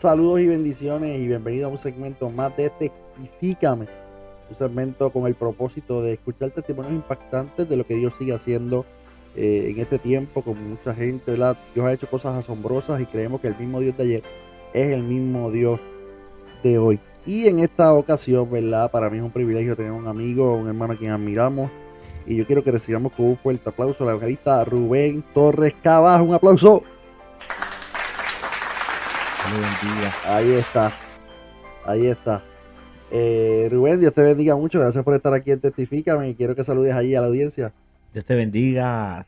Saludos y bendiciones y bienvenido a un segmento más de Testifícame, un segmento con el propósito de escuchar testimonios impactantes de lo que Dios sigue haciendo en este tiempo con mucha gente, ¿verdad? Dios ha hecho cosas asombrosas y creemos que el mismo Dios de ayer es el mismo Dios de hoy. Y en esta ocasión, ¿verdad? Para mí es un privilegio tener un amigo, un hermano a quien admiramos y yo quiero que recibamos con un fuerte aplauso a la evangelista Rubén Torres Cabas. Un aplauso. Dios le bendiga. Ahí está, ahí está. Rubén, Dios te bendiga mucho. Gracias por estar aquí en Testifícame y quiero que saludes allí a la audiencia. Dios te bendiga,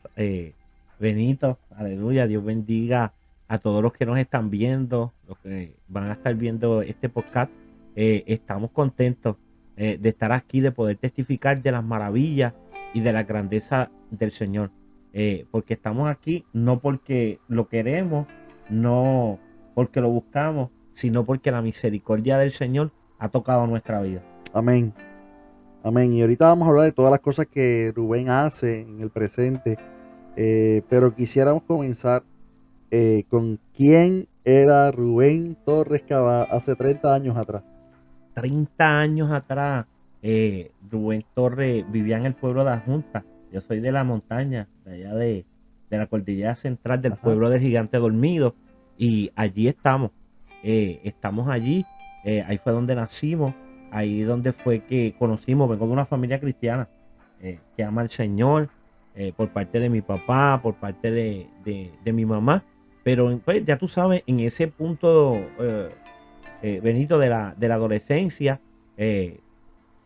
Benito. Aleluya. Dios bendiga a todos los que nos están viendo, los que van a estar viendo este podcast. Estamos contentos de estar aquí, de poder testificar de las maravillas y de la grandeza del Señor. Porque estamos aquí no porque lo queremos, no porque lo buscamos, sino porque la misericordia del Señor ha tocado nuestra vida. Amén. Amén. Y ahorita vamos a hablar de todas las cosas que Rubén hace en el presente. Pero quisiéramos comenzar con quién era Rubén Torres Cabas hace 30 años atrás. 30 años atrás, Rubén Torres vivía en el pueblo de Adjunta. Yo soy de la montaña, de allá de la cordillera central, del Ajá. pueblo del Gigante Dormido. Y allí estamos. Estamos allí. Ahí fue donde nacimos. Ahí donde fue que conocimos. Vengo de una familia cristiana que ama al Señor, por parte de mi papá, por parte de mi mamá. Pero pues, ya tú sabes, en ese punto, Benito, de la adolescencia,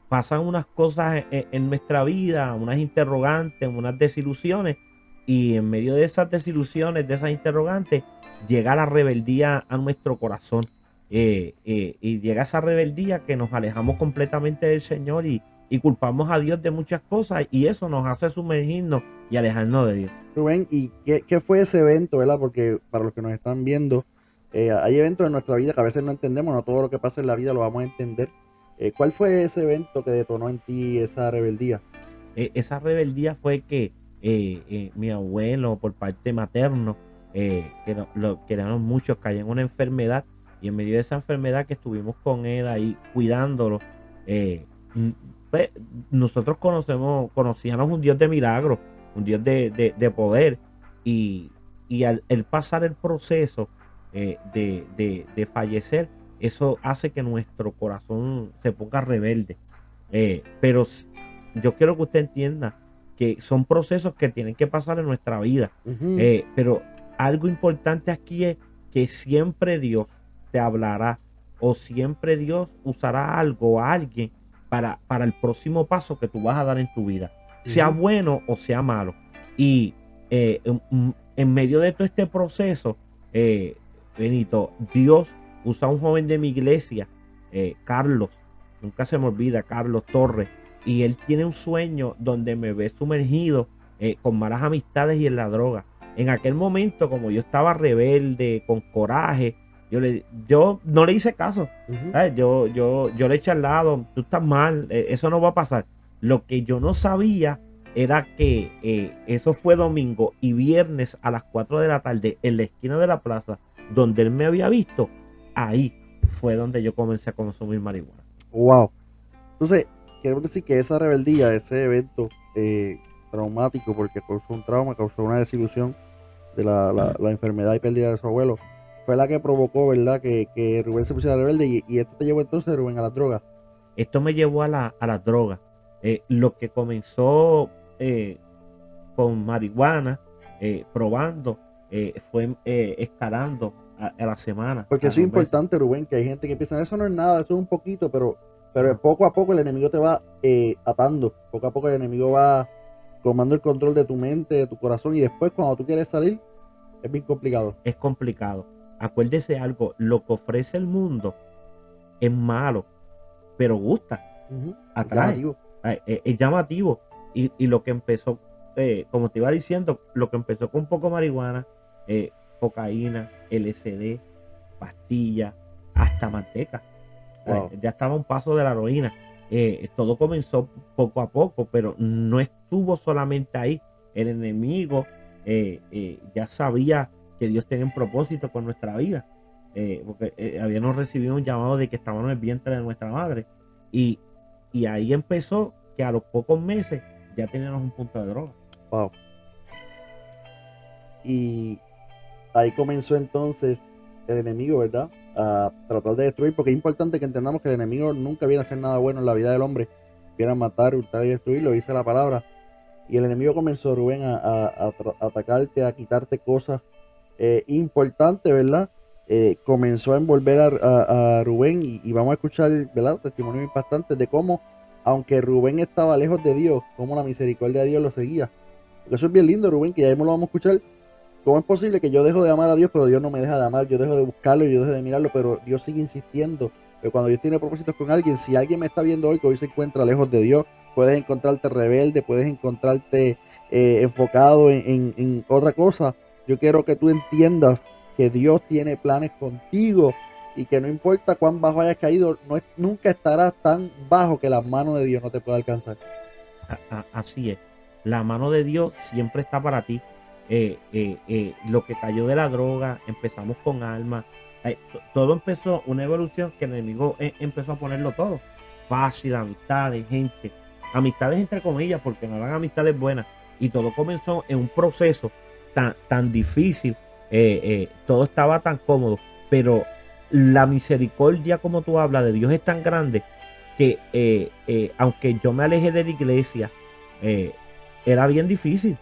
pasan unas cosas en nuestra vida, unas interrogantes, unas desilusiones, y en medio de esas desilusiones, de esas interrogantes, llega la rebeldía a nuestro corazón. Y llega esa rebeldía que nos alejamos completamente del Señor y culpamos a Dios de muchas cosas, y eso nos hace sumergirnos y alejarnos de Dios. Rubén, ¿y qué fue ese evento, verdad? Porque para los que nos están viendo, hay eventos en nuestra vida que a veces no entendemos, no todo lo que pasa en la vida lo vamos a entender. ¿Cuál fue ese evento que detonó en ti esa rebeldía? Esa rebeldía fue que mi abuelo, por parte materno, que eran muchos, cayó en una enfermedad, y en medio de esa enfermedad que estuvimos con él ahí cuidándolo, eh, mm, pues, nosotros conocíamos un Dios de milagros, un Dios de poder, y, y al el pasar el proceso de fallecer, eso hace que nuestro corazón se ponga rebelde. Pero yo quiero que usted entienda que son procesos que tienen que pasar en nuestra vida. Ujú. Pero algo importante aquí es que siempre Dios te hablará, o siempre Dios usará algo o a alguien para el próximo paso que tú vas a dar en tu vida, sea Ujú. bueno o sea malo. Y en medio de todo este proceso, eh, Benito, Dios usa a un joven de mi iglesia, Carlos, nunca se me olvida, Carlos Torres, y él tiene un sueño donde me ve sumergido con malas amistades y en la droga. En aquel momento, como yo estaba rebelde, con coraje, yo no le hice caso. Ujú. ¿Sabes? Yo le eché al lado, tú estás mal, eso no va a pasar. Lo que yo no sabía era que eso fue domingo y viernes a las 4 de la tarde en la esquina de la plaza donde él me había visto. Ahí fue donde yo comencé a consumir marihuana. Wow. Entonces, queremos decir que esa rebeldía, ese evento traumático, porque causó un trauma, causó una desilusión de la enfermedad y pérdida de su abuelo, fue la que provocó, ¿verdad? Que Rubén se pusiera rebelde y esto te llevó entonces, Rubén, a las drogas. Esto me llevó a las drogas. Lo que comenzó con marihuana, probando, fue escalando a la semana. Porque eso es importante, Rubén, que hay gente que piensa, eso no es nada, eso es un poquito, pero poco a poco el enemigo te va atando, poco a poco el enemigo va tomando el control de tu mente, de tu corazón, y después cuando tú quieres salir, es bien complicado. Es complicado. Acuérdese algo, lo que ofrece el mundo es malo, pero gusta, Ujú. atrae, Llamativo. es llamativo. Y lo que empezó, como te iba diciendo, lo que empezó con un poco de marihuana, cocaína, LSD, pastillas, hasta manteca. Wow. Ya estaba a un paso de la heroína. Todo comenzó poco a poco, pero no estuvo solamente ahí. El enemigo ya sabía que Dios tenía un propósito con nuestra vida. porque habíamos recibido un llamado de que estábamos en el vientre de nuestra madre. Y, y ahí empezó que a los pocos meses ya teníamos un punto de droga. Wow. Y ahí comenzó entonces el enemigo, ¿verdad? A tratar de destruir, porque es importante que entendamos que el enemigo nunca viene a hacer nada bueno en la vida del hombre. Viene a matar, hurtar y destruir, lo dice la palabra. Y el enemigo comenzó, Rubén, a atacarte, a quitarte cosas importantes, ¿verdad? Comenzó a envolver a Rubén y vamos a escuchar, ¿verdad? Testimonios impactantes de cómo, aunque Rubén estaba lejos de Dios, cómo la misericordia de Dios lo seguía. Porque eso es bien lindo, Rubén, que ya mismo lo vamos a escuchar. ¿Cómo es posible que yo dejo de amar a Dios, pero Dios no me deja de amar? Yo dejo de buscarlo, yo dejo de mirarlo, pero Dios sigue insistiendo. Pero cuando Dios tiene propósitos con alguien, si alguien me está viendo hoy que hoy se encuentra lejos de Dios, puedes encontrarte rebelde, puedes encontrarte enfocado en otra cosa. Yo quiero que tú entiendas que Dios tiene planes contigo y que no importa cuán bajo hayas caído, nunca estarás tan bajo que las manos de Dios no te pueda alcanzar. Así es. La mano de Dios siempre está para ti. Lo que cayó de la droga, empezamos con alma. Todo empezó una evolución que el enemigo empezó a ponerlo todo. Fácil, amistades, gente. Amistades entre comillas, porque no eran amistades buenas. Y todo comenzó en un proceso tan difícil. Todo estaba tan cómodo. Pero la misericordia, como tú hablas, de Dios es tan grande que aunque yo me alejé de la iglesia, era bien difícil.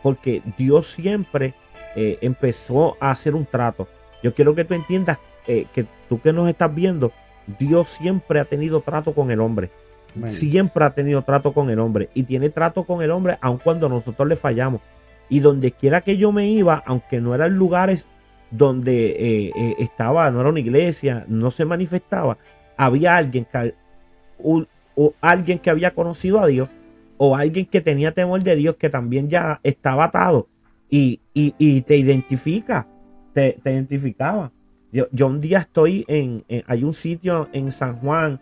Porque Dios siempre empezó a hacer un trato. Yo quiero que tú entiendas que tú que nos estás viendo, Dios siempre ha tenido trato con el hombre. Amén. Siempre ha tenido trato con el hombre y tiene trato con el hombre aun cuando nosotros le fallamos. Y donde quiera que yo me iba, aunque no eran lugares donde estaba, no era una iglesia, no se manifestaba, había alguien alguien que había conocido a Dios o alguien que tenía temor de Dios que también ya estaba atado y te identifica, te identificaba. Yo un día estoy hay un sitio en San Juan,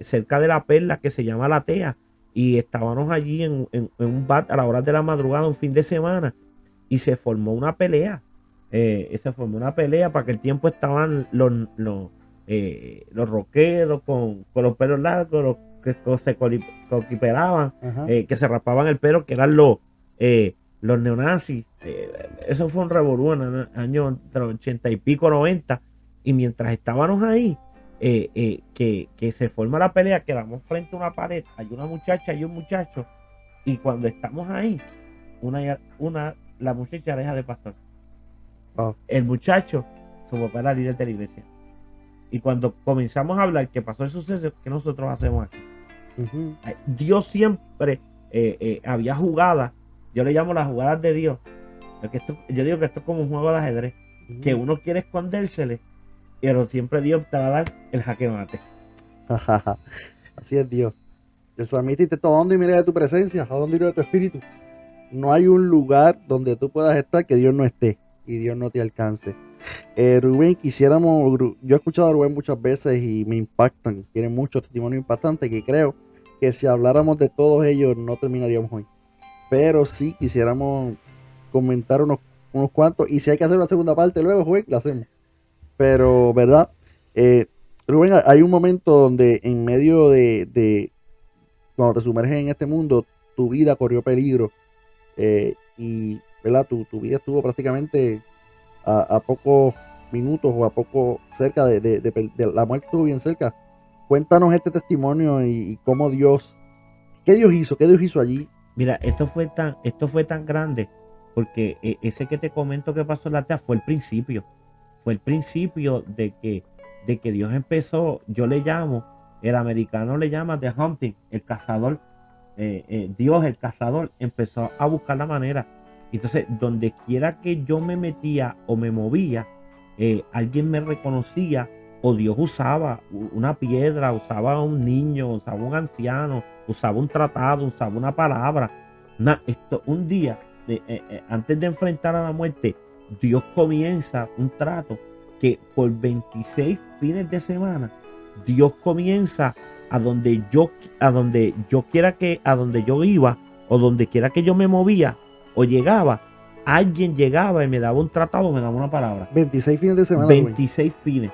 cerca de La Perla, que se llama La Tea, y estábamos allí en un bar a la hora de la madrugada, un fin de semana, y se formó una pelea. Para que el tiempo estaban los rockeros con los pelos largos, los que se coquiperaban, que se rapaban el pelo, que eran los neonazis. Eso fue un revolú en el año entre 80 y pico, 90. Y mientras estábamos ahí, que se forma la pelea, quedamos frente a una pared, hay una muchacha y un muchacho, y cuando estamos ahí, la muchacha era hija de pastor. El muchacho, su papá era líder de la iglesia. Y cuando comenzamos a hablar que pasó el suceso, ¿qué nosotros hacemos aquí? Dios siempre había jugadas, yo le llamo las jugadas de Dios. Yo digo que esto es como un juego de ajedrez, que uno quiere escondérsele, pero siempre Dios te va a dar el jaque mate. Así es Dios. El salmista dice: ¿a dónde miré de tu presencia? ¿A dónde iré de tu espíritu? No hay un lugar donde tú puedas estar que Dios no esté y Dios no te alcance. Rubén, yo he escuchado a Rubén muchas veces y me impactan, tiene muchos testimonios impactantes que creo que si habláramos de todos ellos no terminaríamos hoy, pero sí quisiéramos comentar unos cuantos, y si hay que hacer una segunda parte luego, Rubén, la hacemos. Pero, ¿verdad? Rubén, hay un momento donde en medio de cuando te sumerges en este mundo, tu vida corrió peligro, y, ¿verdad? Tu vida estuvo prácticamente a pocos minutos o a poco cerca de la muerte, estuvo bien cerca. Cuéntanos este testimonio y cómo ¿qué Dios hizo allí? Mira, esto fue tan grande porque ese que te comento que pasó en la TEA fue el principio de que Dios empezó. Yo le llamo, el americano le llama The Hunting, el cazador. Dios, el cazador, empezó a buscar la manera. Entonces, donde quiera que yo me metía o me movía, alguien me reconocía, o Dios usaba una piedra, usaba un niño, usaba un anciano, usaba un tratado, usaba una palabra. Un día, antes de enfrentar a la muerte, Dios comienza un trato que por 26 fines de semana, Dios comienza a donde yo iba, o donde quiera que yo me movía o llegaba, alguien llegaba y me daba un tratado, me daba una palabra. 26 fines de semana. 26 fines.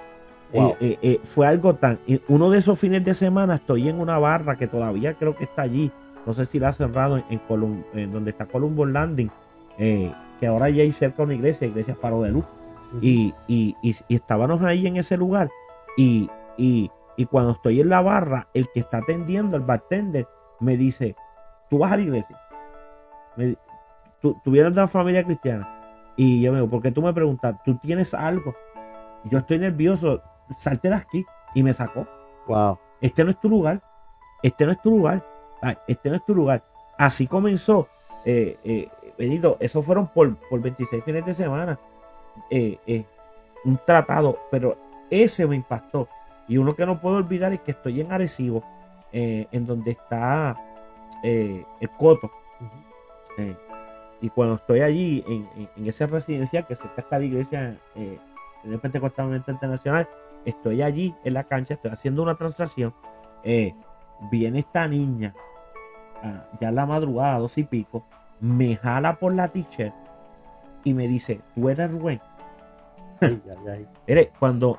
Wow. Fue algo tan... Uno de esos fines de semana estoy en una barra que todavía creo que está allí. No sé si la ha cerrado en donde está Columbus Landing. Que ahora ya hay cerca una iglesia Faro de Luz. Y estábamos ahí en ese lugar. Y cuando estoy en la barra, el que está atendiendo, el bartender, me dice, ¿tú vas a la iglesia? ¿Tú vienes de una familia cristiana? Y yo me digo, ¿por qué tú me preguntas? ¿Tú tienes algo? Yo estoy nervioso, salte de aquí. Y me sacó. Wow. Este no es tu lugar. Este no es tu lugar. Ay, este no es tu lugar. Así comenzó. Benito, eso fueron por 26 fines de semana. Un tratado, pero ese me impactó. Y uno que no puedo olvidar es que estoy en Arecibo, en donde está el Coto. Y cuando estoy allí, en ese residencial que cerca está la iglesia de Pentecostal Internacional, estoy allí en la cancha, estoy haciendo una transacción. Viene esta niña, ya en la madrugada, 2 y pico, me jala por la t-shirt y me dice, ¿tú eres Rubén? Cuando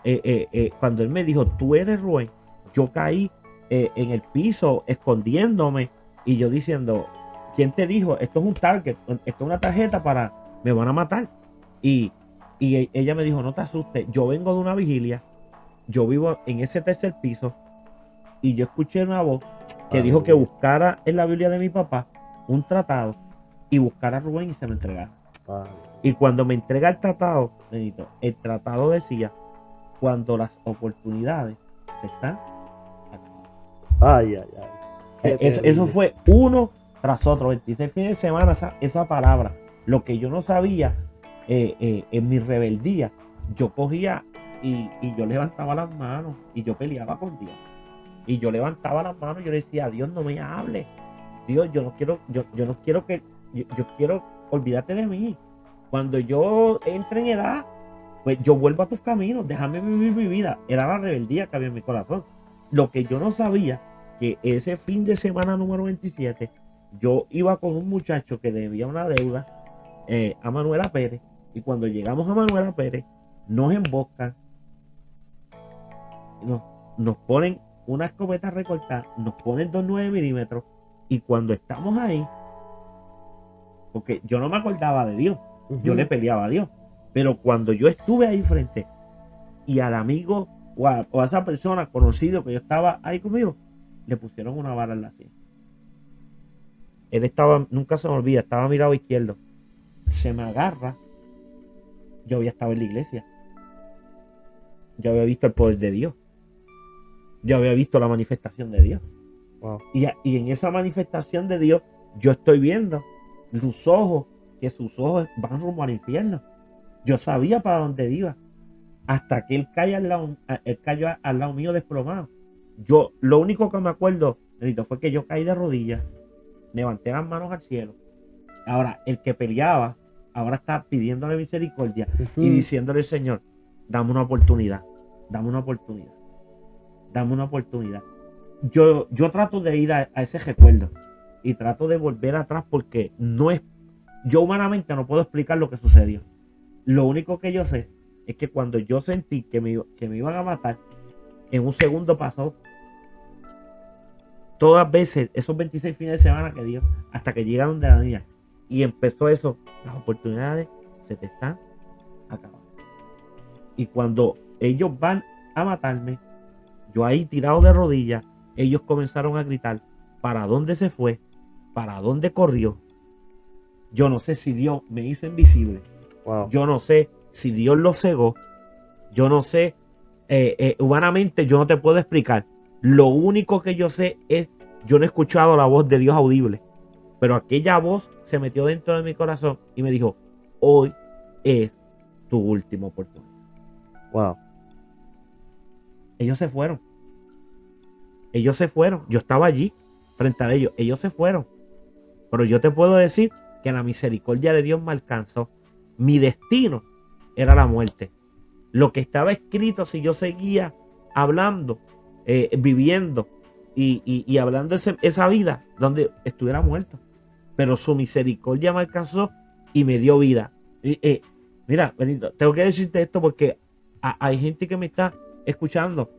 él me dijo, tú eres Rubén, yo caí en el piso escondiéndome y yo diciendo, ¿quién te dijo? Esto es un target, esto es una tarjeta para, me van a matar. Y ella me dijo, no te asustes, yo vengo de una vigilia, yo vivo en ese tercer piso y yo escuché una voz que dijo que buscara en la Biblia de mi papá un tratado y buscara a Rubén y se lo entregara. Y cuando me entrega el tratado, Benito, el tratado decía, cuando las oportunidades se están acabando. Eso fue uno tras otro, 26 fines de semana, esa palabra. Lo que yo no sabía, en mi rebeldía, yo cogía y yo levantaba las manos y yo peleaba con Dios. Y yo levantaba las manos y yo le decía, Dios, no me hable. Dios, yo no quiero que, yo quiero, olvídate de mí. Cuando yo entre en edad, pues yo vuelvo a tus caminos, déjame vivir mi vida. Era la rebeldía que había en mi corazón. Lo que yo no sabía, que ese fin de semana número 27, yo iba con un muchacho que debía una deuda a Manuela Pérez. Y cuando llegamos a Manuela Pérez, nos emboscan, nos ponen una escopeta recortada, nos ponen 2.9 milímetros. Y cuando estamos ahí, porque yo no me acordaba de Dios, yo le peleaba a Dios, pero cuando yo estuve ahí frente y al amigo o a esa persona conocido que yo estaba ahí conmigo, le pusieron una vara en la sien. Él estaba, nunca se me olvida, estaba a mi lado izquierdo, se me agarra. Yo había estado en la iglesia, yo había visto el poder de Dios, yo había visto la manifestación de Dios. Wow. Y en esa manifestación de Dios, yo estoy viendo sus ojos, que sus ojos van rumbo al infierno. Yo sabía para dónde iba, hasta que él cayó al lado mío desplomado. Yo, lo único que me acuerdo, Benito, fue que yo caí de rodillas, levanté las manos al cielo. Ahora, el que peleaba, ahora está pidiéndole misericordia y diciéndole, Señor, dame una oportunidad, dame una oportunidad, dame una oportunidad. Yo trato de ir a ese recuerdo y trato de volver atrás porque yo humanamente no puedo explicar lo que sucedió. Lo único que yo sé es que cuando yo sentí que me iban a matar, en un segundo pasó. Todas veces, esos 26 fines de semana que dio, hasta que llegaron de la niña, y empezó eso, las oportunidades se te están acabando. Y cuando ellos van a matarme, yo ahí tirado de rodillas, ellos comenzaron a gritar, ¿para dónde se fue? ¿Para dónde corrió? Yo no sé si Dios me hizo invisible. Wow. Yo no sé si Dios lo cegó. Yo no sé, humanamente yo no te puedo explicar. Lo único que yo sé es, yo no he escuchado la voz de Dios audible, pero aquella voz se metió dentro de mi corazón y me dijo, hoy es tu última oportunidad. Wow. Ellos se fueron. Ellos se fueron. Yo estaba allí frente a ellos. Ellos se fueron. Pero yo te puedo decir que la misericordia de Dios me alcanzó. Mi destino era la muerte. Lo que estaba escrito, si yo seguía hablando, viviendo y hablando esa vida donde estuviera muerto. Pero su misericordia me alcanzó y me dio vida. Mira, Benito, tengo que decirte esto porque hay gente que me está escuchando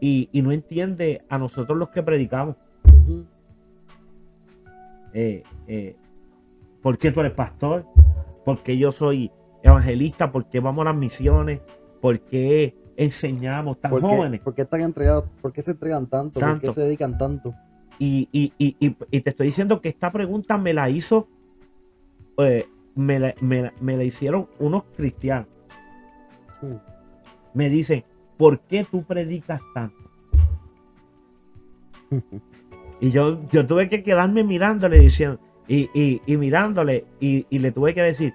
y no entiende a nosotros los que predicamos. Ujú. ¿Por qué tú eres pastor? ¿Por qué yo soy evangelista? ¿Por qué vamos a las misiones? ¿Por qué enseñamos tan jóvenes? ¿Por qué están entregados? ¿Por qué se entregan tanto? ¿Por qué se dedican tanto? Y te estoy diciendo que esta pregunta me la hizo, me la hicieron unos cristianos. Me dicen, ¿por qué tú predicas tanto? Y yo tuve que quedarme mirándole diciendo, y mirándole, y le tuve que decir,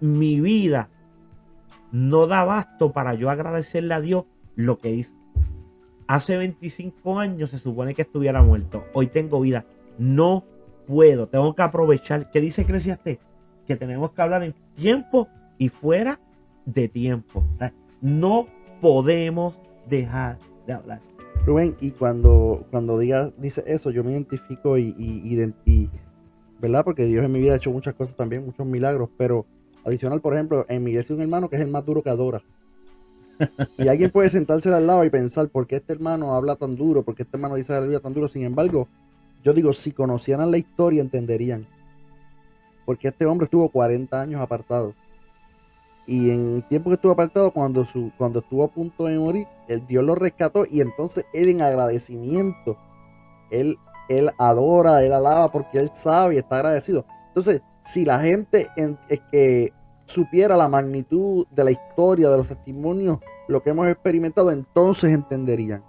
mi vida no da abasto para yo agradecerle a Dios lo que hizo. Hace 25 años se supone que estuviera muerto. Hoy tengo vida. No puedo. Tengo que aprovechar. ¿Qué dice Eclesiastés? Que tenemos que hablar en tiempo y fuera de tiempo. No podemos dejar de hablar. Rubén, y cuando dice eso, yo me identifico y ¿verdad? Porque Dios en mi vida ha hecho muchas cosas también, muchos milagros, pero adicional, por ejemplo, en mi iglesia hay un hermano que es el más duro que adora. Y alguien puede sentarse al lado y pensar, ¿por qué este hermano habla tan duro? ¿Por qué este hermano dice aleluya tan duro? Sin embargo, yo digo, si conocieran la historia, entenderían. Porque este hombre estuvo 40 años apartado. Y en el tiempo que estuvo apartado, cuando estuvo a punto de morir, Dios lo rescató. Y entonces él, en agradecimiento, él adora, él alaba porque él sabe y está agradecido. Entonces, si la gente supiera la magnitud de la historia, de los testimonios, lo que hemos experimentado, entonces entenderían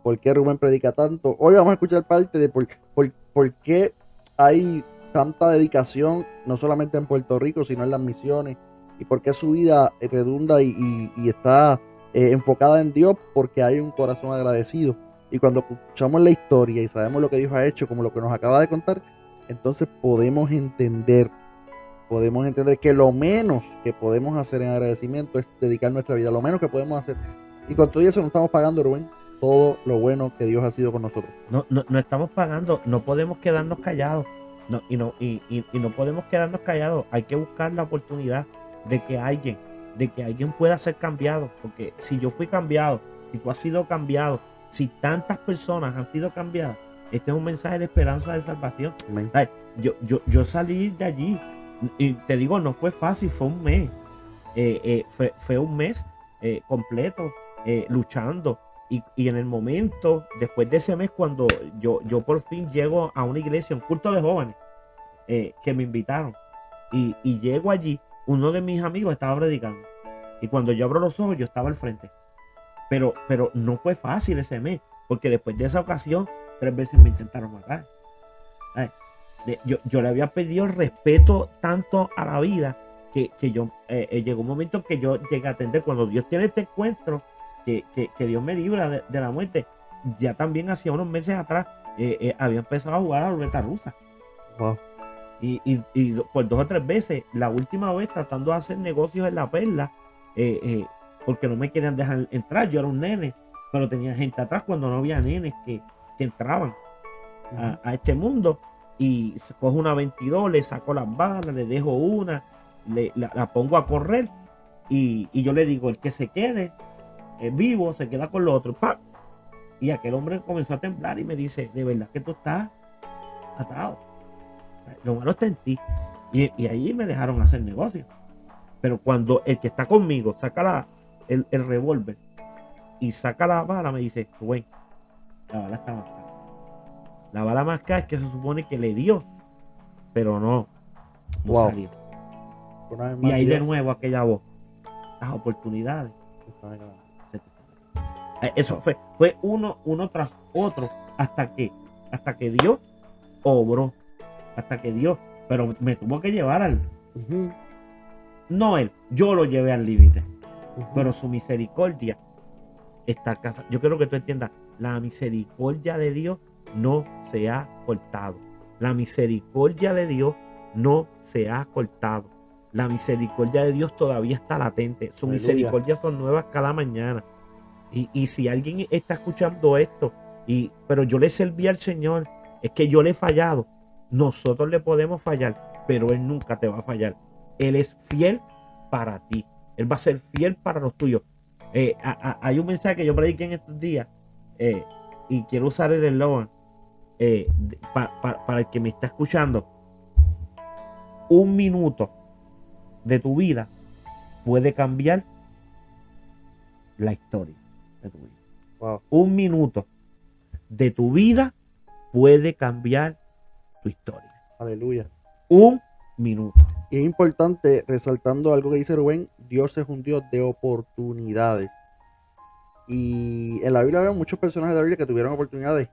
por qué Rubén predica tanto. Hoy vamos a escuchar parte de por qué hay tanta dedicación, no solamente en Puerto Rico, sino en las misiones, y por qué su vida redunda y está enfocada en Dios, porque hay un corazón agradecido. Y cuando escuchamos la historia y sabemos lo que Dios ha hecho, como lo que nos acaba de contar, entonces podemos entender que lo menos que podemos hacer en agradecimiento es dedicar nuestra vida, lo menos que podemos hacer. Y con todo eso no estamos pagando, Rubén, todo lo bueno que Dios ha sido con nosotros. No estamos pagando, no podemos quedarnos callados. Y no podemos quedarnos callados. Hay que buscar la oportunidad de que alguien pueda ser cambiado. Porque si yo fui cambiado, si tú has sido cambiado, si tantas personas han sido cambiadas, este es un mensaje de esperanza, de salvación. Ay, yo salí de allí, y te digo, no fue fácil, fue un mes. Fue un mes completo luchando. Y en el momento, después de ese mes, cuando yo por fin llego a una iglesia, un culto de jóvenes, que me invitaron, y llego allí, uno de mis amigos estaba predicando, y cuando yo abro los ojos, yo estaba al frente. Pero no fue fácil ese mes, porque después de esa ocasión, 3 veces me intentaron matar. Yo le había pedido el respeto tanto a la vida, que llegó un momento en que yo llegué a atender, cuando Dios tiene este encuentro, que Dios me libra de la muerte. Ya también hacía unos meses atrás había empezado a jugar a la ruleta rusa. Wow. Y por 2 o 3 veces, la última vez tratando de hacer negocios en La Perla, porque no me querían dejar entrar. Yo era un nene, pero tenía gente atrás cuando no había nenes que entraban a este mundo. Y cojo una 22, le saco las balas, le dejo una, la pongo a correr, y yo le digo, el que se quede vivo se queda con lo otro. ¡Pam! Y aquel hombre comenzó a temblar y me dice, de verdad que tú estás atado, lo malo está en ti. Y ahí me dejaron hacer negocio. Pero cuando el que está conmigo saca el revólver y saca la bala, me dice, Rubén, la bala está marcada. La bala marcada es que se supone que le dio, pero no salió. Y ahí de nuevo aquella voz, las oportunidades. Eso fue uno tras otro hasta que Dios obró, hasta que Dios, pero me tuvo que llevar no él, yo lo llevé al límite, pero su misericordia está acá. Yo quiero que tú entiendas, la misericordia de Dios no se ha cortado. La misericordia de Dios no se ha cortado. La misericordia de Dios todavía está latente. Sus misericordias son nuevas cada mañana. Y si alguien está escuchando esto, pero yo le serví al Señor, es que yo le he fallado. Nosotros le podemos fallar, pero Él nunca te va a fallar. Él es fiel para ti. Él va a ser fiel para los tuyos. Hay un mensaje que yo prediqué en estos días y quiero usar el eslogan para el que me está escuchando. Un minuto de tu vida puede cambiar la historia de tu vida. Wow. Un minuto de tu vida puede cambiar tu historia. Aleluya. Un minuto. Y es importante, resaltando algo que dice Rubén, Dios es un Dios de oportunidades. Y en la Biblia vemos muchos personajes de la Biblia que tuvieron oportunidades.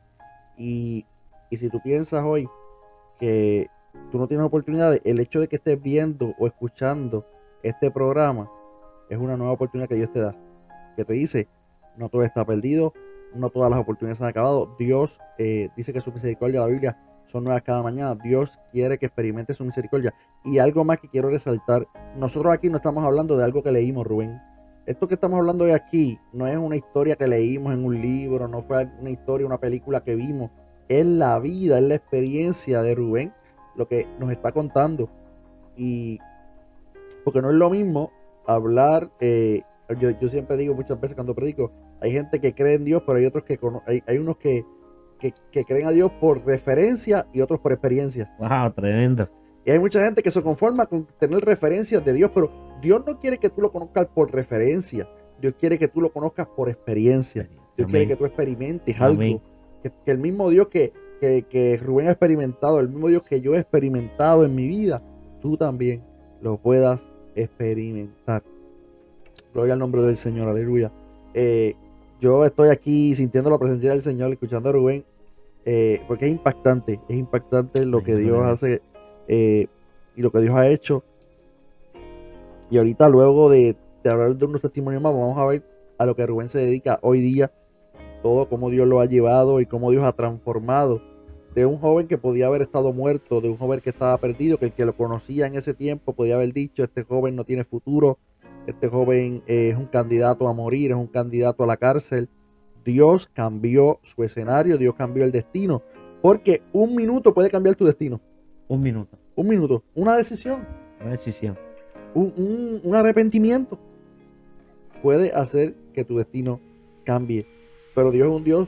Y si tú piensas hoy que tú no tienes oportunidades, el hecho de que estés viendo o escuchando este programa es una nueva oportunidad que Dios te da. Que te dice, no todo está perdido, no todas las oportunidades se han acabado. Dios dice que su misericordia, la Biblia, son nuevas cada mañana. Dios quiere que experimente su misericordia. Y algo más que quiero resaltar, nosotros aquí no estamos hablando de algo que leímos, Rubén. Esto que estamos hablando de aquí no es una historia que leímos en un libro, no fue una historia, una película que vimos. Es la vida, es la experiencia de Rubén, lo que nos está contando. Y porque no es lo mismo hablar, yo siempre digo muchas veces cuando predico, hay gente que cree en Dios, pero hay otros que hay unos que creen a Dios por referencia y otros por experiencia. Wow, tremendo. Y hay mucha gente que se conforma con tener referencias de Dios, pero Dios no quiere que tú lo conozcas por referencia. Dios quiere que tú lo conozcas por experiencia. Dios Amén. quiere que tú experimentes Amén. algo. Que el mismo Dios que Rubén ha experimentado, el mismo Dios que yo he experimentado en mi vida, tú también lo puedas experimentar. Gloria al nombre del Señor, aleluya. Yo estoy aquí sintiendo la presencia del Señor, escuchando a Rubén, porque es impactante lo que Dios hace y lo que Dios ha hecho. Y ahorita, luego de hablar de unos testimonios más, vamos a ver a lo que Rubén se dedica hoy día, todo cómo Dios lo ha llevado y cómo Dios ha transformado de un joven que podía haber estado muerto, de un joven que estaba perdido, que el que lo conocía en ese tiempo podía haber dicho, este joven no tiene futuro, este joven es un candidato a morir, es un candidato a la cárcel. Dios cambió su escenario, Dios cambió el destino, porque un minuto puede cambiar tu destino. Un minuto. Un minuto, una decisión, Una decisión. un arrepentimiento puede hacer que tu destino cambie. Pero Dios es un Dios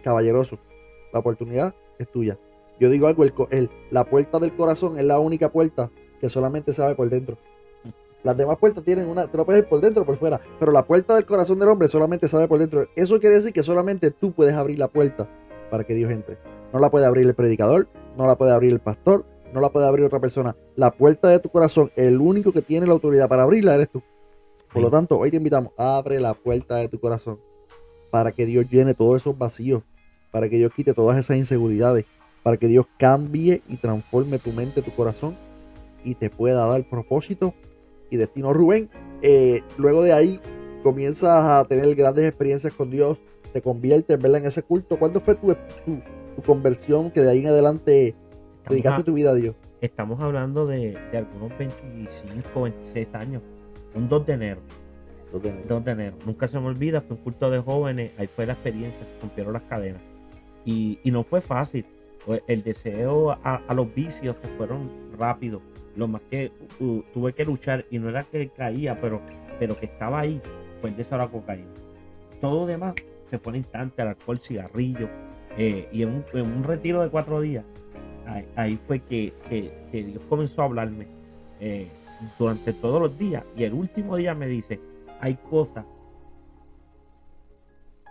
caballeroso. La oportunidad es tuya. Yo digo algo, la puerta del corazón es la única puerta que solamente se abre por dentro. Las demás puertas tienen te lo puedes ir por dentro o por fuera, pero la puerta del corazón del hombre solamente se abre por dentro. Eso quiere decir que solamente tú puedes abrir la puerta para que Dios entre. No la puede abrir el predicador, no la puede abrir el pastor, no la puede abrir otra persona. La puerta de tu corazón, el único que tiene la autoridad para abrirla eres tú. Por lo tanto, hoy te invitamos, abre la puerta de tu corazón para que Dios llene todos esos vacíos, para que Dios quite todas esas inseguridades, para que Dios cambie y transforme tu mente, tu corazón y te pueda dar propósito y destino. Rubén, luego de ahí comienzas a tener grandes experiencias con Dios, te conviertes, ¿verdad?, en ese culto. ¿Cuándo fue tu conversión que de ahí en adelante dedicaste tu vida a Dios? Estamos hablando de algunos 25, 26 años. Un 2 de enero. 2 de enero. Nunca se me olvida, fue un culto de jóvenes, ahí fue la experiencia, se rompieron las cadenas. Y no fue fácil. El deseo a los vicios se fueron rápido. Lo más que tuve que luchar, y no era que caía, pero que estaba ahí, fue el deseo a la cocaína. Todo lo demás se fue al instante, al alcohol, cigarrillo. Y en un retiro de 4 días, ahí fue que Dios comenzó a hablarme durante todos los días. Y el último día me dice, hay cosas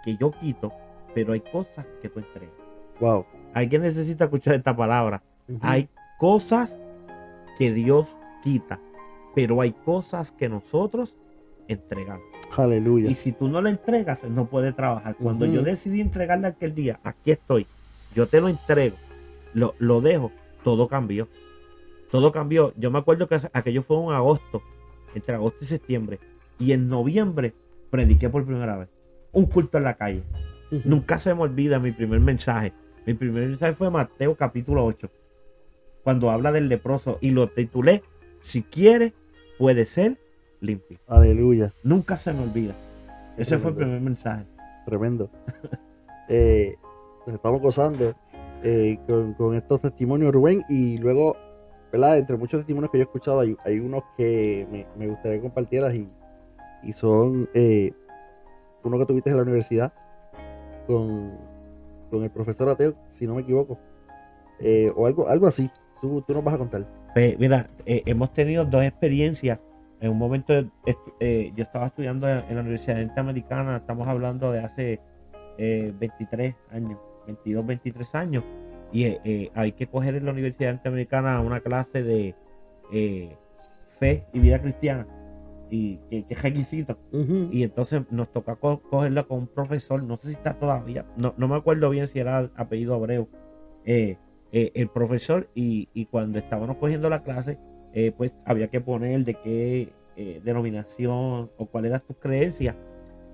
que yo quito, pero hay cosas que tú entregas. Wow. Alguien necesita escuchar esta palabra. Uh-huh. Hay cosas que Dios quita, pero hay cosas que nosotros entregamos. Aleluya. Y si tú no le entregas, no puede trabajar. Cuando yo decidí entregarle aquel día, aquí estoy, yo te lo entrego, lo dejo, todo cambió. Todo cambió. Yo me acuerdo que aquello fue en agosto, entre agosto y septiembre, y en noviembre prediqué por primera vez. Un culto en la calle. Uh-huh. Nunca se me olvida mi primer mensaje. Mi primer mensaje fue Mateo capítulo 8, cuando habla del leproso, y lo titulé, si quiere, puede ser limpio. Aleluya. Nunca se me olvida. Ese fue el primer mensaje. Tremendo. Nos estamos gozando con estos testimonios, Rubén, y luego ¿verdad? Entre muchos testimonios que yo he escuchado, hay unos que me gustaría que compartieras y son uno que tuviste en la universidad con, con el profesor ateo, si no me equivoco, o algo así. Tú nos vas a contar. Pues, mira, hemos tenido dos experiencias. En un momento yo estaba estudiando en la Universidad Interamericana, estamos hablando de hace 23 años, 22, 23 años, y hay que coger en la Universidad Interamericana una clase de fe y vida cristiana, y que es requisito. Y entonces nos toca cogerla con un profesor, no sé si está todavía, no me acuerdo bien si era apellido Abreu, el profesor, y cuando estábamos cogiendo la clase, pues había que poner de qué denominación o cuál era tus creencias,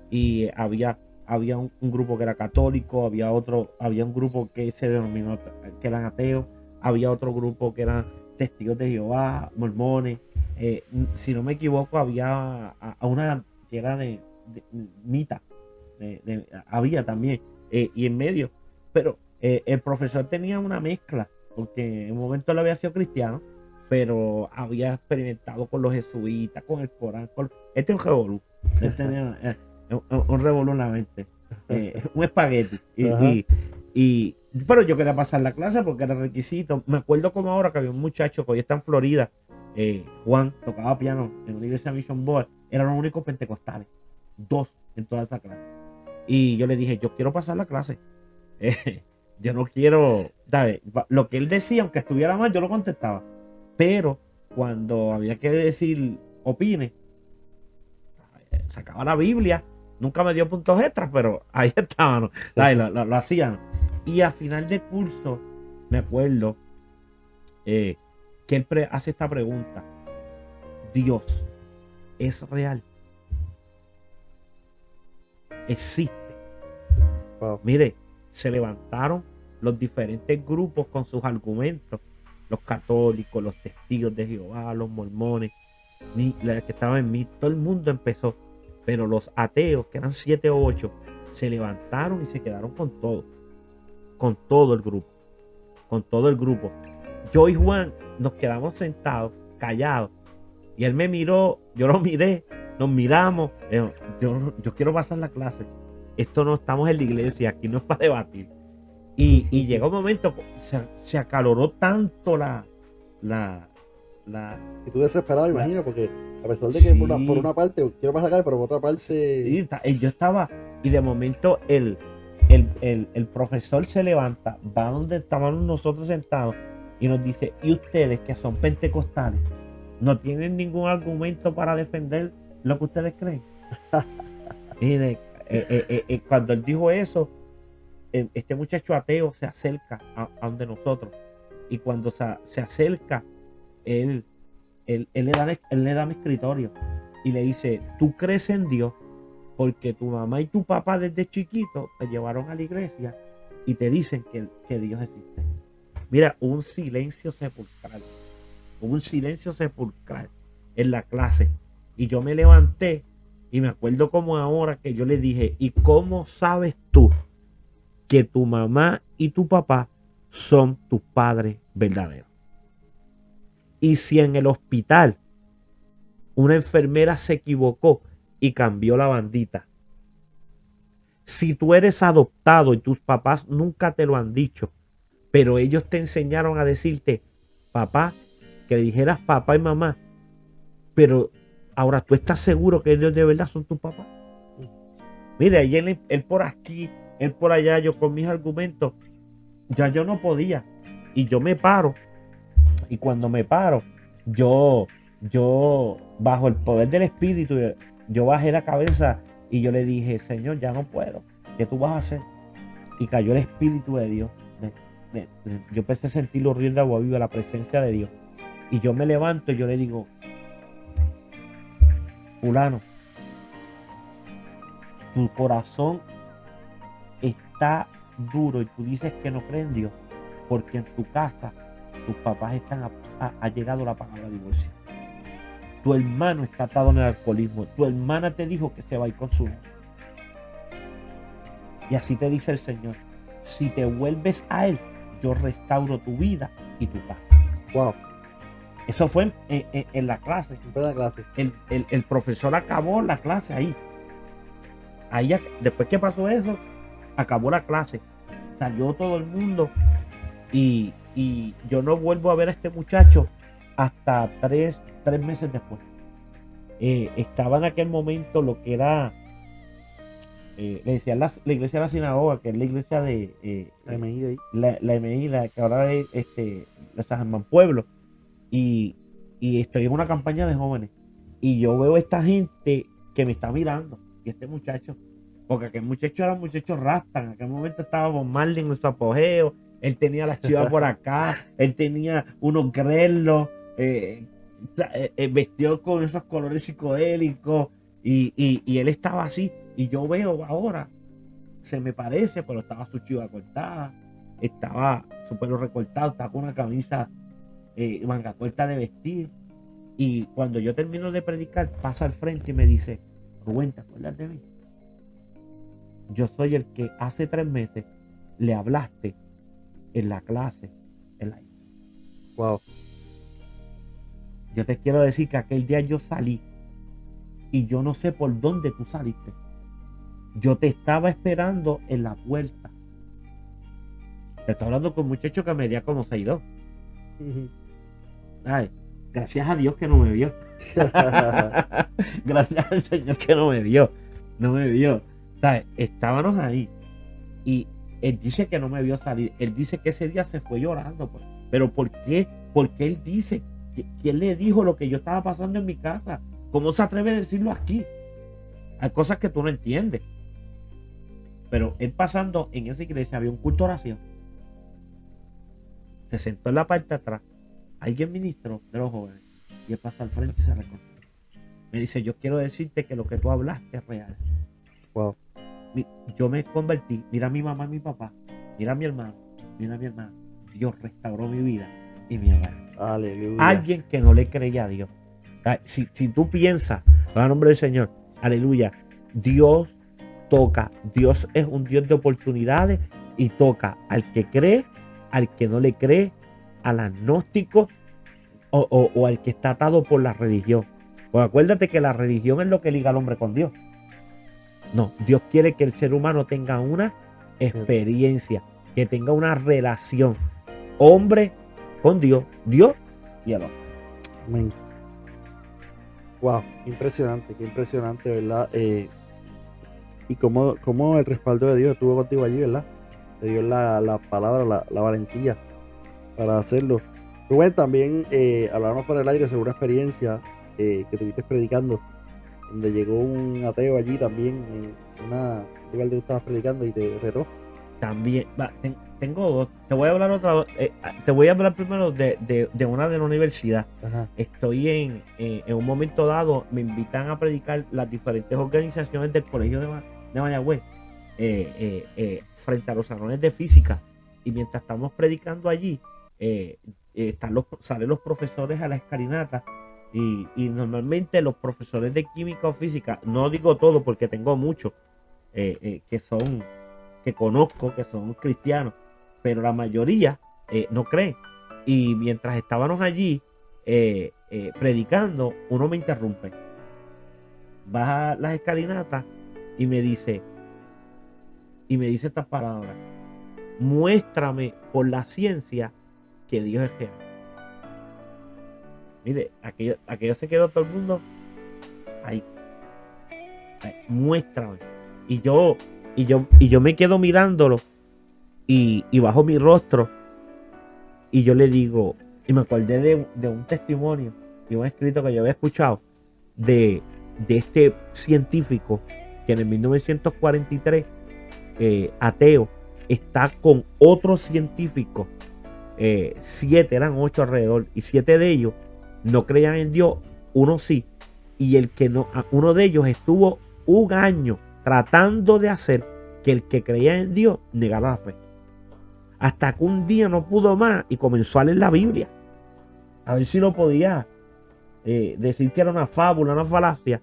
y había un grupo que era católico, había un grupo que se denominó que eran ateos, había otro grupo que eran testigos de Jehová, mormones, si no me equivoco había a una que era de mita, había también, y en medio, pero el profesor tenía una mezcla, porque en un momento él había sido cristiano, pero había experimentado con los jesuitas, con el Corán, este es un revolú, un revolú en la mente, un espagueti, pero yo quería pasar la clase porque era requisito. Me acuerdo como ahora que había un muchacho que hoy está en Florida, Juan, tocaba piano en la iglesia Mission Board, eran los únicos pentecostales, dos en toda esa clase, y yo le dije, yo quiero pasar la clase, yo no quiero, ¿sabes? Lo que él decía, aunque estuviera mal, yo lo contestaba, pero cuando había que decir opine, sacaba la Biblia, nunca me dio puntos extras, pero ahí estaban, lo hacían. Y a final de curso, me acuerdo que él hace esta pregunta: ¿Dios es real? ¿Existe? Wow. Mire, se levantaron los diferentes grupos con sus argumentos, los católicos, los testigos de Jehová, los mormones, los que estaban en mí, todo el mundo empezó, pero los ateos, que eran 7 o 8, se levantaron y se quedaron con todo el grupo. Yo y Juan nos quedamos sentados, callados, y él me miró, yo lo miré, nos miramos, yo quiero pasar la clase, esto no estamos en la iglesia, aquí no es para debatir. Y llegó un momento, se acaloró tanto y tú desesperado, imagino, porque a pesar de que sí, por una parte quiero pasar acá, pero por otra parte. Sí, yo estaba, y de momento el profesor se levanta, va donde estábamos nosotros sentados y nos dice: ¿y ustedes, que son pentecostales, no tienen ningún argumento para defender lo que ustedes creen? Y cuando él dijo eso, este muchacho ateo se acerca a donde nosotros, y cuando se acerca, él le da mi escritorio y le dice: ¿tú crees en Dios? Porque tu mamá y tu papá desde chiquito te llevaron a la iglesia y te dicen que Dios existe. Mira, un silencio sepulcral en la clase, y yo me levanté y me acuerdo como ahora que yo le dije: ¿y cómo sabes tú que tu mamá y tu papá son tus padres verdaderos? Y si en el hospital una enfermera se equivocó y cambió la bandita, si tú eres adoptado y tus papás nunca te lo han dicho, pero ellos te enseñaron a decirte papá, que le dijeras papá y mamá, pero ahora tú estás seguro que ellos de verdad son tus papás. Mira, y él por aquí, él por allá, yo con mis argumentos, ya yo no podía, y yo me paro, y cuando me paro, yo bajo el poder del Espíritu, yo bajé la cabeza y yo le dije: Señor, ya no puedo, ¿qué tú vas a hacer? Y cayó el Espíritu de Dios. Yo empecé a sentir los ríos de agua viva, la presencia de Dios, y yo me levanto y yo le digo: fulano, tu corazón está duro y tú dices que no crees en Dios porque en tu casa tus papás ha llegado la palabra divorcio. Tu hermano está atado en el alcoholismo. Tu hermana te dijo que se va a ir con su novio. Y así te dice el Señor: si te vuelves a Él, yo restauro tu vida y tu casa. Wow. Eso fue en la clase. En plena clase. El profesor acabó la clase ahí. Después que pasó eso, acabó la clase. Salió todo el mundo y yo no vuelvo a ver a este muchacho hasta tres meses después. Estaba en aquel momento lo que era, le decían la iglesia de la sinagoga, que es la iglesia de La MI ahí. la MI, que ahora es la San Germán Pueblo. Y estoy en una campaña de jóvenes. Y yo veo a esta gente que me está mirando. Y este muchacho, porque aquel muchacho era un muchacho rasta. En aquel momento estaba Bob Marley en su apogeo. Él tenía las chivas por acá. Él tenía unos grelos. Vestido con esos colores psicodélicos. Y él estaba así. Y yo veo ahora, se me parece, pero estaba su chiva cortada. Estaba su pelo recortado. Estaba con una camisa manga corta de vestir. Y cuando yo termino de predicar, pasa al frente y me dice: Rubén, ¿te acuerdas de mí? Yo soy el que hace 3 meses le hablaste en la clase. Wow. Yo te quiero decir que aquel día yo salí y yo no sé por dónde tú saliste. Yo te estaba esperando en la puerta. Te estoy hablando con un muchacho que medía como 6'2". Ay, gracias a Dios que no me vio. Gracias al Señor que no me vio. No me vio. ¿Sabes? Estábamos ahí. Y él dice que no me vio salir. Él dice que ese día se fue llorando. Pues. Pero ¿por qué? Porque él dice, ¿quién le dijo lo que yo estaba pasando en mi casa? ¿Cómo se atreve a decirlo aquí? Hay cosas que tú no entiendes. Pero él pasando en esa iglesia, había un culto de oración. Se sentó en la parte de atrás. Alguien ministró de los jóvenes. Y él pasa al frente y se reconoce. Me dice: yo quiero decirte que lo que tú hablaste es real. Wow. Yo me convertí. Mira a mi mamá y mi papá. Mira a mi hermano. Mira a mi hermano. Dios restauró mi vida y mi hogar. Aleluya. Alguien que no le creía a Dios. Si tú piensas, en el nombre del Señor, aleluya, Dios toca. Dios es un Dios de oportunidades y toca al que cree, al que no le cree, al agnóstico o al que está atado por la religión. Pues acuérdate que la religión es lo que liga al hombre con Dios. No, Dios quiere que el ser humano tenga una experiencia, que tenga una relación, hombre con Dios, Dios y el hombre. Amén. Wow, qué impresionante, ¿verdad? Y cómo el respaldo de Dios estuvo contigo allí, ¿verdad? Te dio la palabra, la valentía para hacerlo. Rubén, también hablaron fuera del aire sobre una experiencia que tuviste predicando, donde llegó un ateo allí también, en un lugar donde tú estabas predicando y te retó. También, tengo dos. Te voy a hablar te voy a hablar primero de una de la universidad. Ajá. Estoy en un momento dado, me invitan a predicar las diferentes organizaciones del colegio de Mayagüez frente a los salones de física. Y mientras estamos predicando allí, salen los profesores a la escalinata. Y normalmente los profesores de química o física, no digo todo porque tengo muchos que conozco, que son cristianos, pero la mayoría no creen. Y mientras estábamos allí predicando, uno me interrumpe, baja las escalinatas y me dice estas palabras: muéstrame por la ciencia que Dios es real. Mire, aquello se quedó todo el mundo ahí. Muéstrame. Y yo me quedo mirándolo y bajo mi rostro y yo le digo, y me acordé de un testimonio y un escrito que yo había escuchado de este científico que en el 1943 ateo está con otros científicos, 7, eran 8 alrededor, y 7 de ellos no creían en Dios, uno sí, y uno de ellos estuvo un año tratando de hacer que el que creía en Dios negara la fe, hasta que un día no pudo más y comenzó a leer la Biblia a ver si no podía decir que era una fábula, una falacia,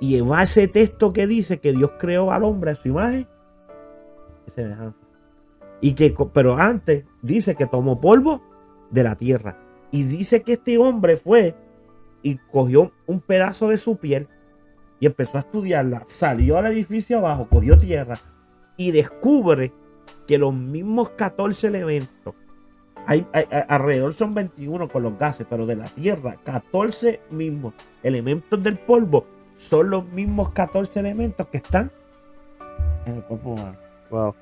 y va ese texto que dice que Dios creó al hombre a su imagen y semejanza, pero antes dice que tomó polvo de la tierra Y dice que este hombre fue y cogió un pedazo de su piel y empezó a estudiarla, salió al edificio abajo, cogió tierra y descubre que los mismos 14 elementos, alrededor son 21 con los gases, pero de la tierra, 14 mismos elementos del polvo son los mismos 14 elementos que están en el cuerpo humano. Wow.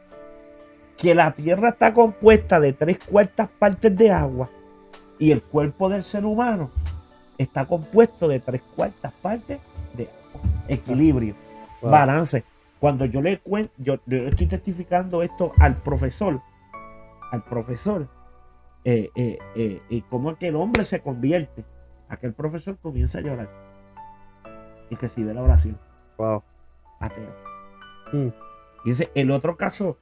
Que la tierra está compuesta de 3/4 partes de agua y el cuerpo del ser humano está compuesto de 3/4 partes de agua. Equilibrio, Wow. balance. Cuando yo le cuento, yo estoy testificando esto al profesor, y cómo es que el hombre se convierte, aquel profesor comienza a llorar y recibe la oración. Wow. Ateo. Mm. Y ese, el otro caso,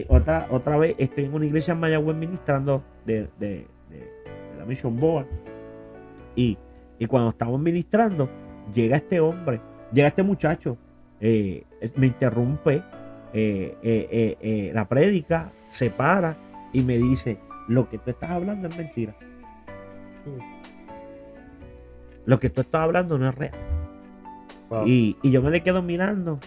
otra vez estoy en una iglesia en Mayagüez ministrando de la Mission Board. Y cuando estamos ministrando, llega este hombre, llega este muchacho, me interrumpe la prédica, se para y me dice: lo que tú estás hablando es mentira. Lo que tú estás hablando no es real. Wow. Y yo me le quedo mirando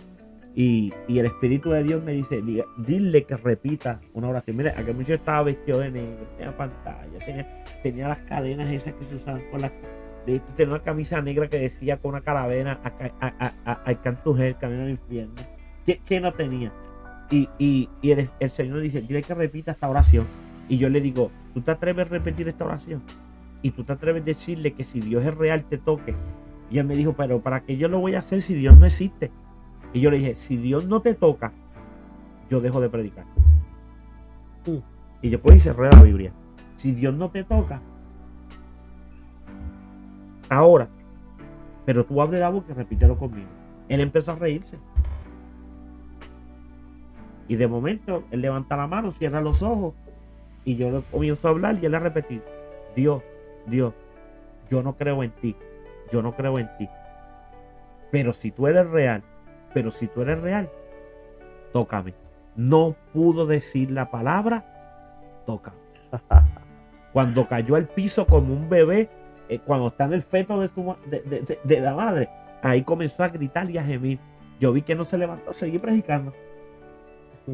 y el Espíritu de Dios me dice: dile que repita una oración. Mira, aquel muchacho estaba vestido de negro, tenía pantalla, tenía las cadenas esas que se usaban con las... De hecho, tenía una camisa negra que decía con una calavera: I can't to hell, camino al infierno. ¿Qué no tenía? Y el Señor dice: dile que repita esta oración. Y yo le digo: ¿tú te atreves a repetir esta oración? Y tú te atreves a decirle que si Dios es real te toque. Y él me dijo: pero ¿para qué yo lo voy a hacer si Dios no existe? Y yo le dije: si Dios no te toca, yo dejo de predicar. Y yo cogí y cerré la Biblia. Si Dios no te toca, ahora, pero tú abre la boca y repítelo conmigo. Él empezó a reírse. Y de momento, él levanta la mano, cierra los ojos, y yo le comienzo a hablar y él a repetir: Dios, yo no creo en ti. Yo no creo en ti. Pero si tú eres real, tócame. No pudo decir la palabra tócame. Cuando cayó al piso como un bebé, cuando está en el feto de la madre, ahí comenzó a gritar y a gemir. Yo vi que no se levantó, seguí predicando.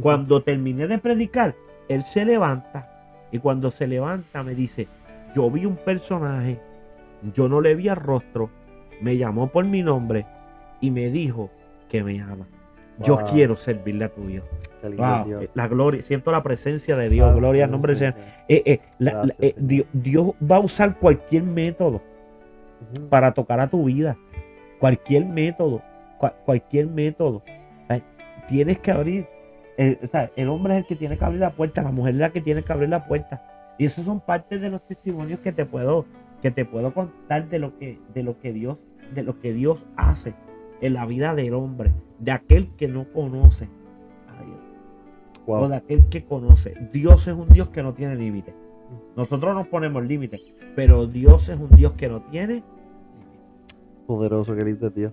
Cuando terminé de predicar, él se levanta, y cuando se levanta me dice: yo vi un personaje, yo no le vi el rostro, me llamó por mi nombre y me dijo que me ama. Yo Wow. quiero servirle a tu Dios. Qué lindo, Wow, Dios. la gloria, siento la presencia de Dios. Santo Gloria al nombre del Señor. Señor. Gracias, Señor. Dios va a usar cualquier método Ujú. para tocar a tu vida. Cualquier método. Cualquier método. Tienes que abrir. El hombre es el que tiene que abrir la puerta, la mujer es la que tiene que abrir la puerta. Y esos son parte de los testimonios que te puedo contar de lo que Dios hace en la vida del hombre, de aquel que no conoce a Dios. Wow. O de aquel que conoce. Dios es un Dios que no tiene límites. Nosotros nos ponemos límites, pero Dios es un Dios que no tiene. Poderoso, qué lindo, Dios.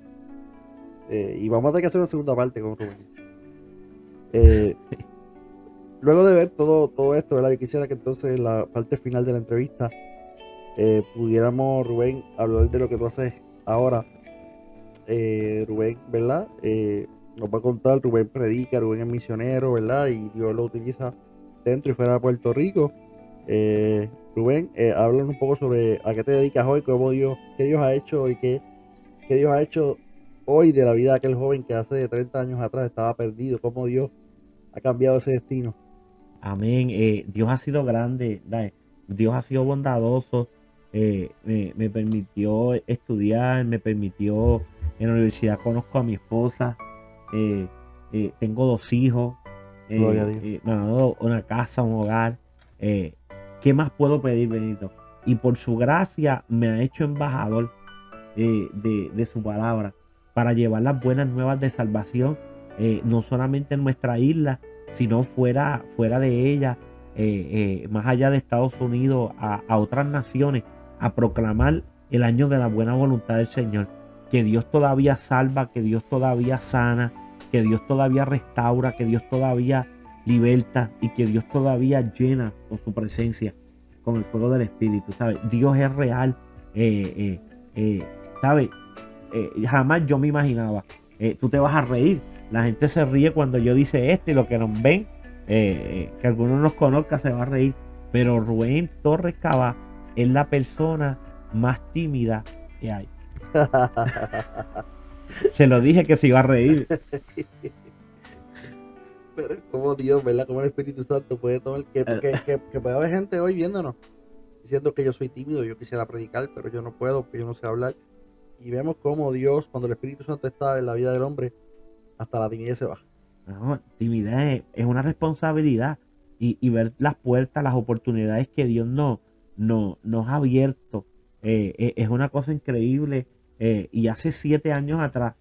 Y vamos a tener que hacer una segunda parte con Rubén. Luego de ver todo esto, ¿verdad? Yo quisiera que entonces en la parte final de la entrevista pudiéramos, Rubén, hablar de lo que tú haces ahora. Rubén, ¿verdad? Nos va a contar, Rubén predica, Rubén es misionero, ¿verdad? Y Dios lo utiliza dentro y fuera de Puerto Rico. Rubén, háblanos un poco sobre a qué te dedicas hoy, qué Dios ha hecho y qué Dios ha hecho hoy de la vida de aquel joven que hace 30 años atrás estaba perdido, cómo Dios ha cambiado ese destino. Amén. Dios ha sido grande, Dios ha sido bondadoso. Me permitió estudiar, me permitió en la universidad, conozco a mi esposa, tengo 2 hijos, Gloria a Dios. me ha dado una casa, un hogar. ¿Qué más puedo pedir, Benito? Y por su gracia me ha hecho embajador de su palabra para llevar las buenas nuevas de salvación, no solamente en nuestra isla, sino fuera de ella, más allá de Estados Unidos, a otras naciones, a proclamar el año de la buena voluntad del Señor, que Dios todavía salva, que Dios todavía sana, que Dios todavía restaura, que Dios todavía liberta y que Dios todavía llena con su presencia. con el fuego del Espíritu, ¿sabes? Dios es real, ¿sabes? Jamás yo me imaginaba, tú te vas a reír, la gente se ríe cuando yo dice esto y lo que nos ven, que algunos nos conozcan se va a reír, pero Rubén Torres Cabá es la persona más tímida que hay. Se lo dije que se iba a reír. Pero como Dios, ¿verdad? Como el Espíritu Santo puede tomar que puede haber gente hoy viéndonos diciendo que yo soy tímido, yo quisiera predicar, pero yo no puedo porque yo no sé hablar. Y vemos cómo Dios, cuando el Espíritu Santo está en la vida del hombre, hasta la timidez se baja. No, timidez es una responsabilidad y ver las puertas, las oportunidades que Dios nos ha abierto es una cosa increíble. Y hace 7 años atrás,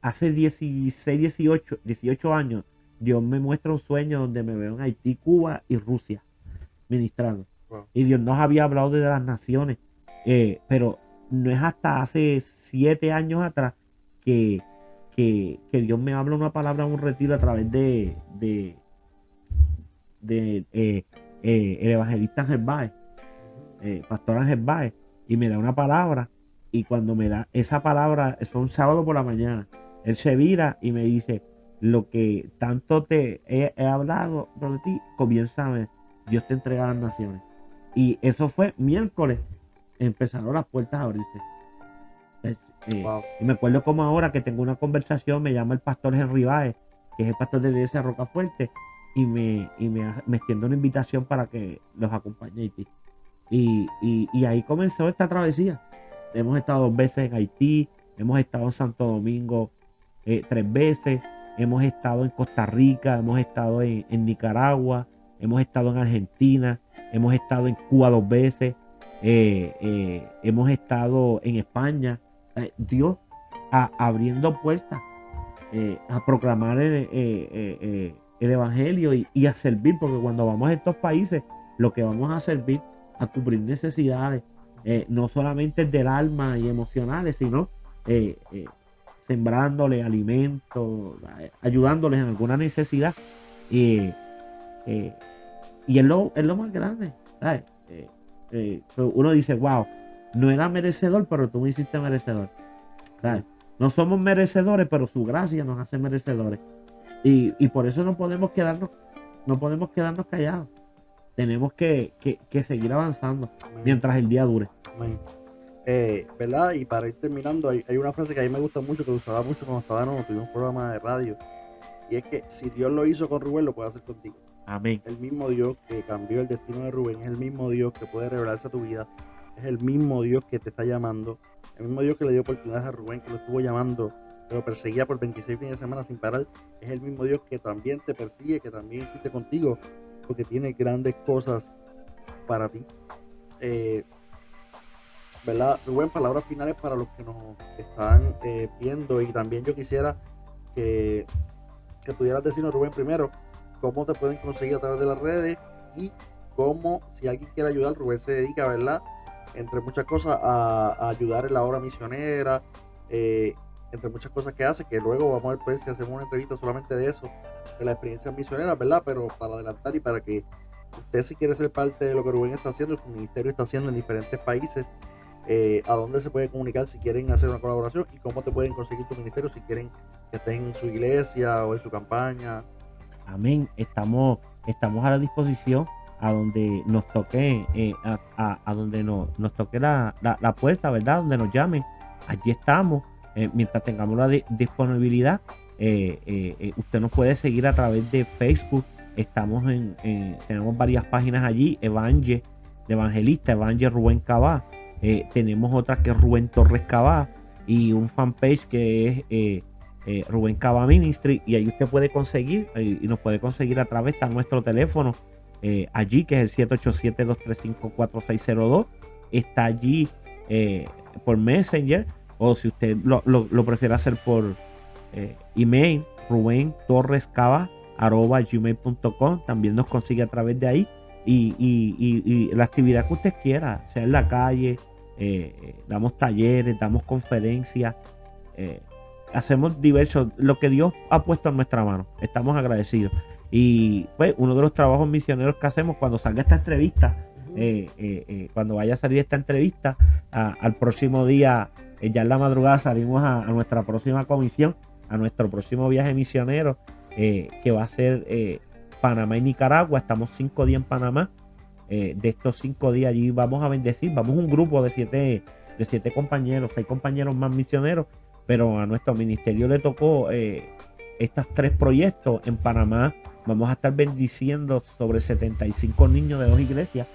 hace 16, 18 años, Dios me muestra un sueño donde me veo en Haití, Cuba y Rusia ministrando. Wow. Y Dios nos había hablado de las naciones, pero no es hasta hace 7 años atrás que Dios me habla una palabra en un retiro a través de el evangelista Ángel Báez, pastor Ángel Báez, y me da una palabra, y cuando me da esa palabra, eso es un sábado por la mañana, él se vira y me dice, lo que tanto te he hablado de ti, comienza a ver, Dios te entrega a las naciones. Y eso fue miércoles, empezaron las puertas a abrirse. Wow. Y me acuerdo como ahora que tengo una conversación, me llama el pastor Henry Báez, que es el pastor de la iglesia de Rocafuerte, y me extiende una invitación para que los acompañe a Haití. Y ahí comenzó esta travesía. Hemos estado 2 veces en Haití, hemos estado en Santo Domingo 3 veces, hemos estado en Costa Rica, hemos estado en Nicaragua, hemos estado en Argentina, hemos estado en Cuba 2 veces, hemos estado en España. Dios abriendo puertas a proclamar el evangelio y a servir, porque cuando vamos a estos países lo que vamos a servir, a cubrir necesidades, no solamente del alma y emocionales, sino sembrándoles alimentos, ayudándoles en alguna necesidad, y es lo más grande, ¿sabes? Uno dice, wow, no era merecedor, pero tú me hiciste merecedor, ¿sabes? No somos merecedores, pero su gracia nos hace merecedores, y por eso no podemos quedarnos callados. Tenemos que seguir avanzando. Amén. Mientras el día dure. Amén. ¿Verdad? Y para ir terminando, hay una frase que a mí me gusta mucho, que usaba mucho cuando tuvimos un programa de radio, y es que si Dios lo hizo con Rubén, lo puede hacer contigo. Amén. El mismo Dios que cambió el destino de Rubén, es el mismo Dios que puede revelarse a tu vida, es el mismo Dios que te está llamando, el mismo Dios que le dio oportunidades a Rubén, que lo estuvo llamando, que lo perseguía por 26 fines de semana sin parar, es el mismo Dios que también te persigue, que también existe contigo, porque tiene grandes cosas para ti. ¿Verdad? Rubén, palabras finales para los que nos están viendo, y también yo quisiera que pudieras decirnos, Rubén, primero, cómo te pueden conseguir a través de las redes, y cómo, si alguien quiere ayudar, Rubén se dedica, ¿verdad?, entre muchas cosas, a ayudar en la obra misionera, entre muchas cosas que hace, que luego vamos a ver pues, si hacemos una entrevista solamente de eso, de la experiencia misionera, ¿verdad? Pero para adelantar y para que usted, si quiere ser parte de lo que Rubén está haciendo, su ministerio está haciendo en diferentes países, a dónde se puede comunicar si quieren hacer una colaboración, y cómo te pueden conseguir tu ministerio si quieren que estés en su iglesia o en su campaña. Amén. Estamos a la disposición a donde nos toque, a donde nos toque la puerta, ¿verdad? Donde nos llamen. Allí estamos. Mientras tengamos la disponibilidad, usted nos puede seguir a través de Facebook. Estamos tenemos varias páginas allí, de evangelista, Evangel Rubén Cabá. Tenemos otra que es Rubén Torres Cabá, y un fanpage que es Rubén Cabá Ministry, y ahí usted puede conseguir, y nos puede conseguir a través de nuestro teléfono, allí, que es el 787-235-4602. Está allí por Messenger, o si usted lo prefiere hacer por email, rubentorrescaba@gmail.com. También nos consigue a través de ahí, y la actividad que usted quiera, sea en la calle, damos talleres, damos conferencias, hacemos diversos, lo que Dios ha puesto en nuestra mano. Estamos agradecidos. Y pues uno de los trabajos misioneros que hacemos cuando salga esta entrevista, cuando vaya a salir esta entrevista, al próximo día, ya en la madrugada, salimos a nuestra próxima comisión, a nuestro próximo viaje misionero, que va a ser Panamá y Nicaragua. Estamos 5 días en Panamá. De estos 5 días allí vamos a bendecir. Vamos un grupo de 7 compañeros, 6 compañeros más misioneros, pero a nuestro ministerio le tocó estos 3 proyectos. En Panamá vamos a estar bendiciendo sobre 75 niños de 2 iglesias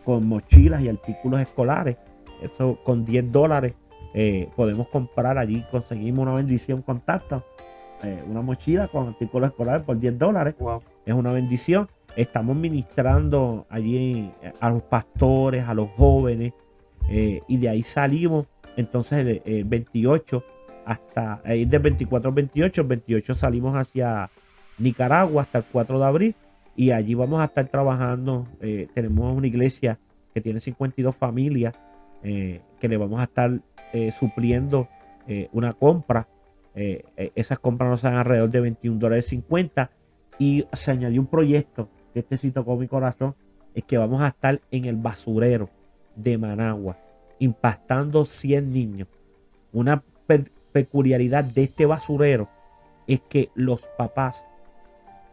con mochilas y artículos escolares. Eso con $10 podemos comprar allí. Conseguimos una bendición con Tacta, una mochila con artículos escolares por $10. Wow. Es una bendición. Estamos ministrando allí a los pastores, a los jóvenes, y de ahí salimos. Entonces el 28 hasta del 24 al 28, el 28 salimos hacia Nicaragua hasta el 4 de abril, y allí vamos a estar trabajando. Tenemos una iglesia que tiene 52 familias, que le vamos a estar supliendo una compra. Esas compras nos dan alrededor de $21.50, y se añadió un proyecto que este tocó mi corazón, es que vamos a estar en el basurero de Managua impactando 100 niños. Una peculiaridad de este basurero es que los papás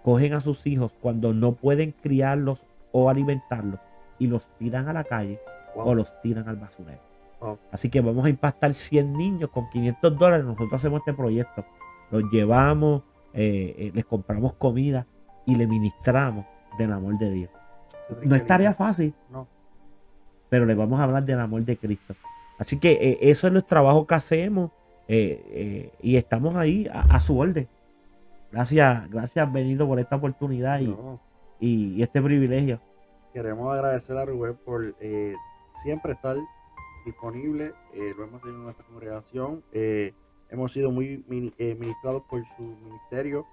cogen a sus hijos cuando no pueden criarlos o alimentarlos y los tiran a la calle. Wow. O los tiran al basurero. Wow. Así que vamos a impactar 100 niños con $500. Nosotros hacemos este proyecto, los llevamos, les compramos comida y le ministramos del amor de Dios. No es tarea fácil, no, pero le vamos a hablar del amor de Cristo. Así que eso es el trabajo que hacemos, y estamos ahí a su orden. Gracias Benito, por esta oportunidad y este privilegio. Queremos agradecer a Rubén por siempre estar disponible. Lo hemos tenido en nuestra congregación. Hemos sido muy ministrados por su ministerio,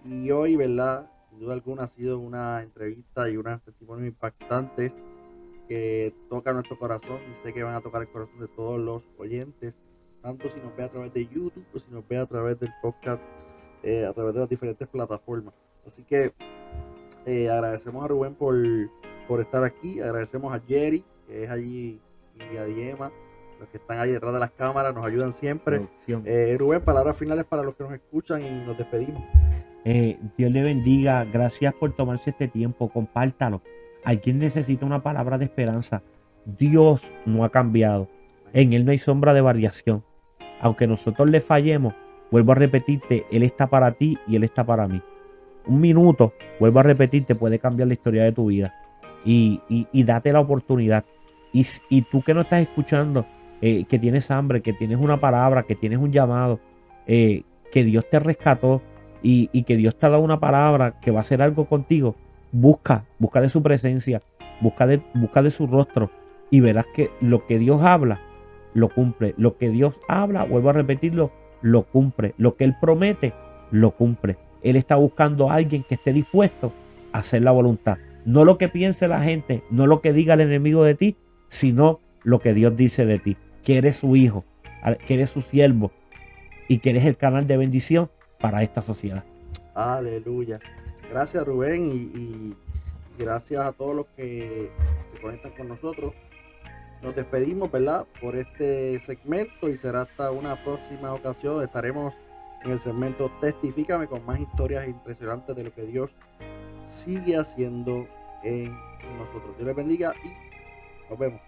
y hoy, ¿verdad?, sin duda alguna ha sido una entrevista y unos testimonios impactantes que tocan nuestro corazón, y sé que van a tocar el corazón de todos los oyentes, tanto si nos ve a través de YouTube o si nos ve a través del podcast, a través de las diferentes plataformas. Así que agradecemos a Rubén por estar aquí. Agradecemos a Jerry, que es allí, y a Diema, los que están ahí detrás de las cámaras, nos ayudan siempre. Rubén, palabras finales para los que nos escuchan y nos despedimos. Dios le bendiga. Gracias por tomarse este tiempo. Compártalo. Alguien necesita una palabra de esperanza. Dios no ha cambiado. En Él no hay sombra de variación. Aunque nosotros le fallemos, vuelvo a repetirte, Él está para ti y Él está para mí. Un minuto, vuelvo a repetirte, puede cambiar la historia de tu vida. Y date la oportunidad. Y tú que no estás escuchando, que tienes hambre, que tienes una palabra, que tienes un llamado, que Dios te rescató, y que Dios te ha dado una palabra que va a hacer algo contigo, busca de su presencia, busca de su rostro, y verás que lo que Dios habla, lo cumple. Lo que Dios habla, vuelvo a repetirlo, lo cumple. Lo que Él promete, lo cumple. Él está buscando a alguien que esté dispuesto a hacer la voluntad. No lo que piense la gente, no lo que diga el enemigo de ti, sino lo que Dios dice de ti. Que eres su hijo, que eres su siervo, y que eres el canal de bendición para esta sociedad. Aleluya. Gracias, Rubén, y gracias a todos los que se conectan con nosotros. Nos despedimos, ¿verdad?, por este segmento, y será hasta una próxima ocasión. Estaremos en el segmento Testifícame, con más historias impresionantes de lo que Dios sigue haciendo en nosotros. Dios les bendiga y nos vemos.